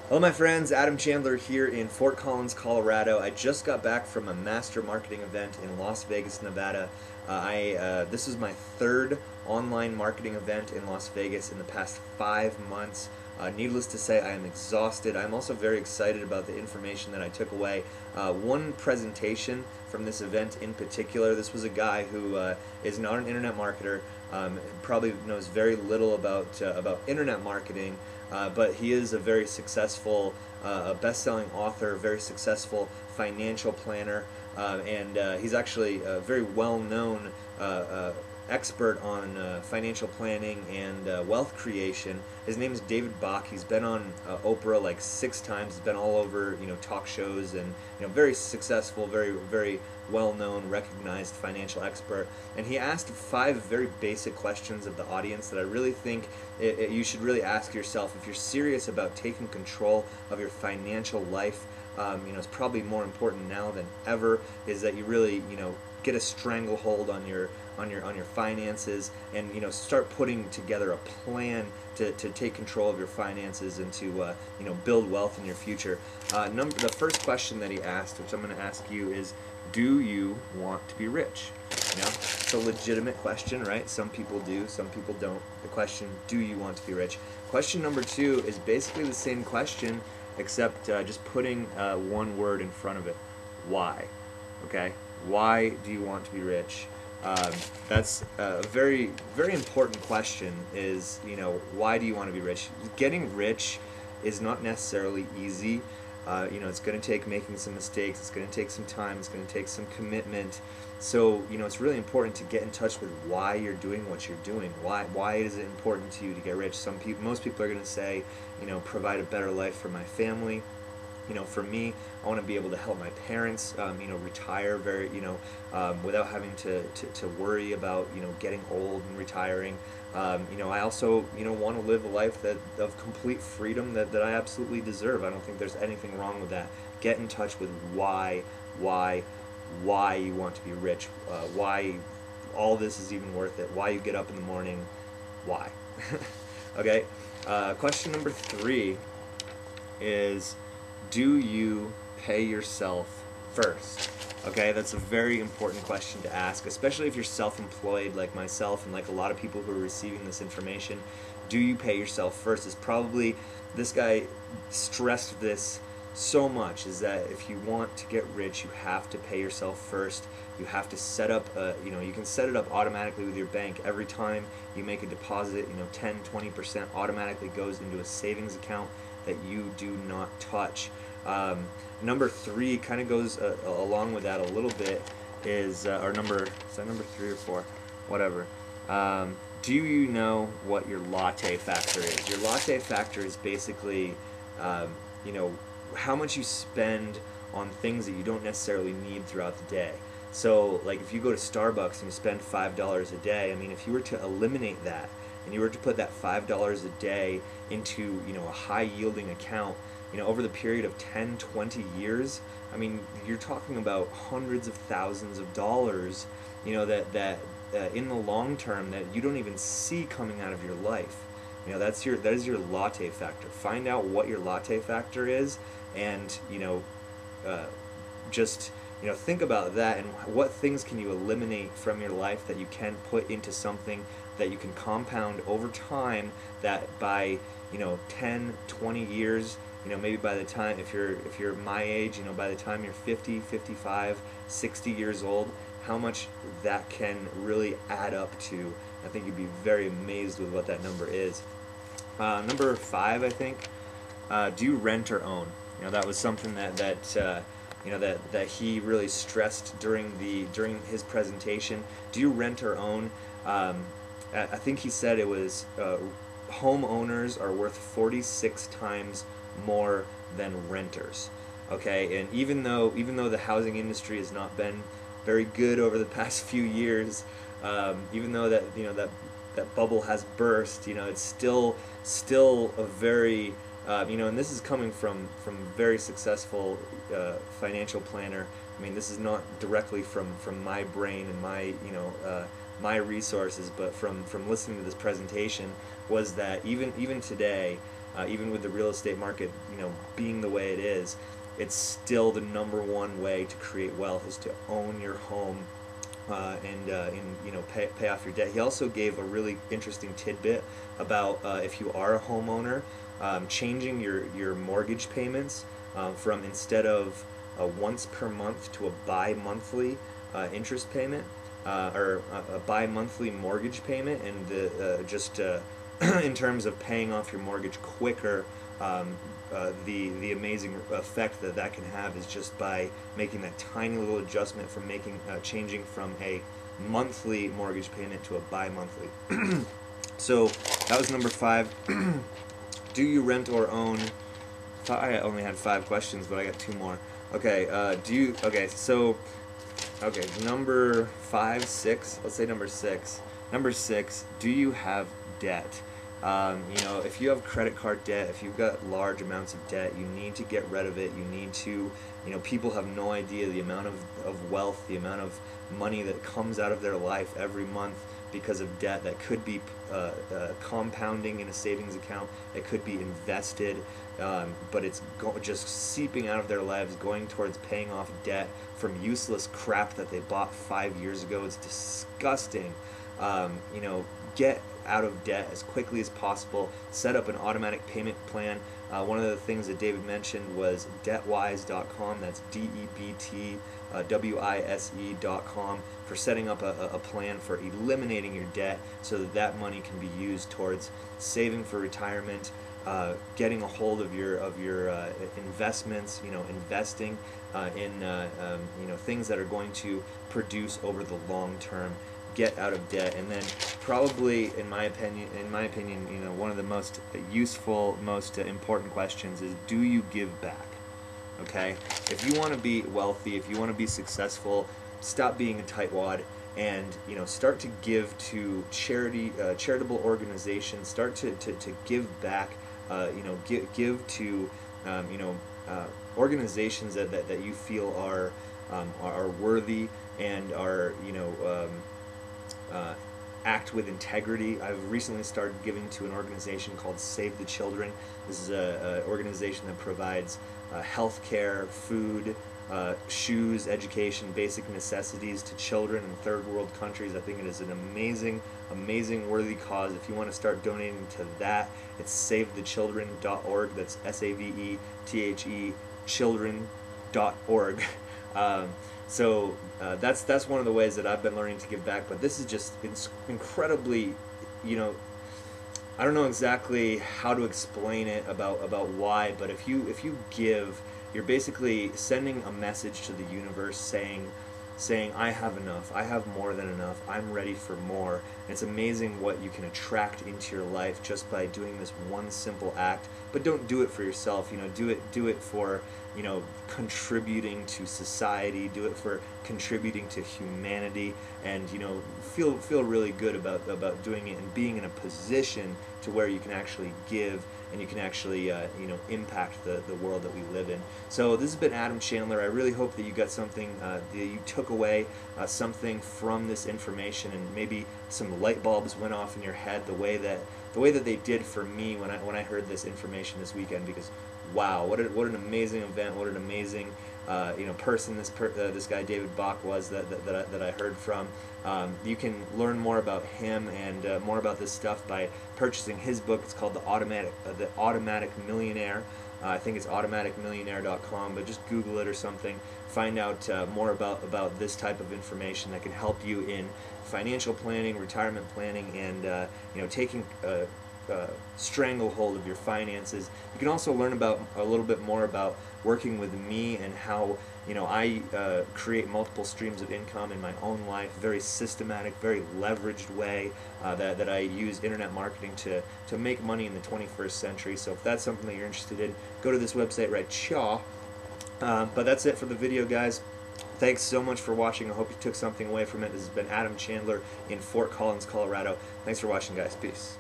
Hello my friends, Adam Chandler here in Fort Collins, Colorado. I just got back from a master marketing event in Las Vegas, Nevada. This is my third online marketing event in Las Vegas in the past 5 months. Needless to say, I am exhausted. I'm also very excited about the information that I took away. One presentation from this event in particular, this was a guy who is not an internet marketer, probably knows very little about internet marketing, but he is a very successful, best-selling author, very successful financial planner, and he's actually a very well-known expert on financial planning and wealth creation. His name is David Bach. He's been on Oprah like 6 times. He's been all over, talk shows, and very successful, very well-known, recognized financial expert. And he asked 5 very basic questions of the audience that I really think you should really ask yourself if you're serious about taking control of your financial life. It's probably more important now than ever is that you really, get a stranglehold on your finances, and start putting together a plan to take control of your finances and to build wealth in your future. The first question that he asked, which I'm going to ask you, is, do you want to be rich? It's a legitimate question, right? Some people do, some people don't. The question, do you want to be rich? Question number 2 is basically the same question, except just putting one word in front of it. Why? Okay? Why do you want to be rich? That's a very, very important question is, why do you want to be rich? Getting rich is not necessarily easy. It's going to take making some mistakes. It's going to take some time. It's going to take some commitment. So, it's really important to get in touch with why you're doing what you're doing. Why is it important to you to get rich? Most people are going to say, provide a better life for my family. For me, I want to be able to help my parents, retire without having to worry about, getting old and retiring. I also, want to live a life of complete freedom that I absolutely deserve. I don't think there's anything wrong with that. Get in touch with why you want to be rich, why all this is even worth it, why you get up in the morning, why. Okay, question number 3 is, do you pay yourself first? Okay, that's a very important question to ask, especially if you're self-employed like myself and like a lot of people who are receiving this information. Do you pay yourself first? Is probably, this guy stressed this so much, is that if you want to get rich, you have to pay yourself first. You have to set up, you can set it up automatically with your bank. Every time you make a deposit, 10-20% automatically goes into a savings account that you do not touch. Number 3 kind of goes along with that a little bit, is number 3 or 4, whatever. Do you know what your Latte Factor is? Your Latte Factor is basically, how much you spend on things that you don't necessarily need throughout the day. So, like, if you go to Starbucks and you spend $5 a day, if you were to eliminate that and you were to put that $5 a day into, a high-yielding account, over the period of 10-20 years, you're talking about hundreds of thousands of dollars, that in the long term that you don't even see coming out of your life. That is your Latte Factor. Find out what your Latte Factor is, and just think about that, and what things can you eliminate from your life that you can put into something that you can compound over time, that by 10-20 years, maybe by the time, if you're my age, by the time you're 50, 55, 60 years old, how much that can really add up to. I think you'd be very amazed with what that number is. Number 5, I think, do you rent or own? That was something that he really stressed during his presentation. Do you rent or own? I think he said it was homeowners are worth 46 times more than renters. Okay, and even though the housing industry has not been very good over the past few years, even though that bubble has burst, it's still a very and this is coming from very successful financial planner. This is not directly from my brain and my my resources, but from listening to this presentation, was that even today, even with the real estate market, being the way it is, it's still the #1 way to create wealth is to own your home, and pay off your debt. He also gave a really interesting tidbit about if you are a homeowner, changing your mortgage payments from, instead of once per month, to a bi-monthly interest payment, or a bi-monthly mortgage payment, and just in terms of paying off your mortgage quicker. The amazing effect that can have is just by making that tiny little adjustment from changing from a monthly mortgage payment to a bi-monthly. So that was number 5. Do you rent or own? I only had 5 questions, but I got 2 more. Okay, number 5, 6, let's say number 6. Number 6, do you have debt? If you have credit card debt, if you've got large amounts of debt, you need to get rid of it. You need to, people have no idea the amount of wealth, the amount of money that comes out of their life every month because of debt that could be compounding in a savings account. It could be invested, but it's just seeping out of their lives, going towards paying off debt from useless crap that they bought 5 years ago. It's disgusting. Get out of debt as quickly as possible. Set up an automatic payment plan. One of the things that David mentioned was debtwise.com. That's DEBTWISE.com, for setting up a plan for eliminating your debt so that money can be used towards saving for retirement, getting a hold of your investments, investing in things that are going to produce over the long term. Get out of debt. And then probably, in my opinion, one of the most useful, most important questions is, do you give back? Okay, if you want to be wealthy, if you want to be successful, stop being a tightwad and start to give to charitable organizations. Start to give back. Give to organizations that you feel are worthy and are act with integrity. I've recently started giving to an organization called Save the Children. This is an organization that provides health care, food, shoes, education, basic necessities to children in third world countries. I think it is an amazing, worthy cause. If you want to start donating to that, it's savethechildren.org. That's SAVETHE children.org. So that's one of the ways that I've been learning to give back. But this is just incredibly, I don't know exactly how to explain it about why. But if you give, you're basically sending a message to the universe saying I have enough, I have more than enough, I'm ready for more. And it's amazing what you can attract into your life just by doing this one simple act. But don't do it for yourself, do it for contributing to society, do it for contributing to humanity, and feel really good about doing it and being in a position to where you can actually give and you can actually impact the world that we live in. So this has been Adam Chandler. I really hope that you got something, that you took away something from this information, and maybe some light bulbs went off in your head the way that they did for me when I heard this information this weekend. Because wow, what an amazing event! What an amazing person this guy David Bach was that I heard from. You can learn more about him and more about this stuff by purchasing his book. It's called the Automatic Millionaire. I think it's automaticmillionaire.com, but just Google it or something. Find out more about this type of information that can help you in financial planning, retirement planning, and taking stranglehold of your finances. You can also learn about a little bit more about working with me and how I create multiple streams of income in my own life, very systematic, very leveraged way that I use internet marketing to make money in the 21st century. So if that's something that you're interested in, go to this website right now. But that's it for the video, guys. Thanks so much for watching. I hope you took something away from it. This has been Adam Chandler in Fort Collins, Colorado. Thanks for watching, guys. Peace.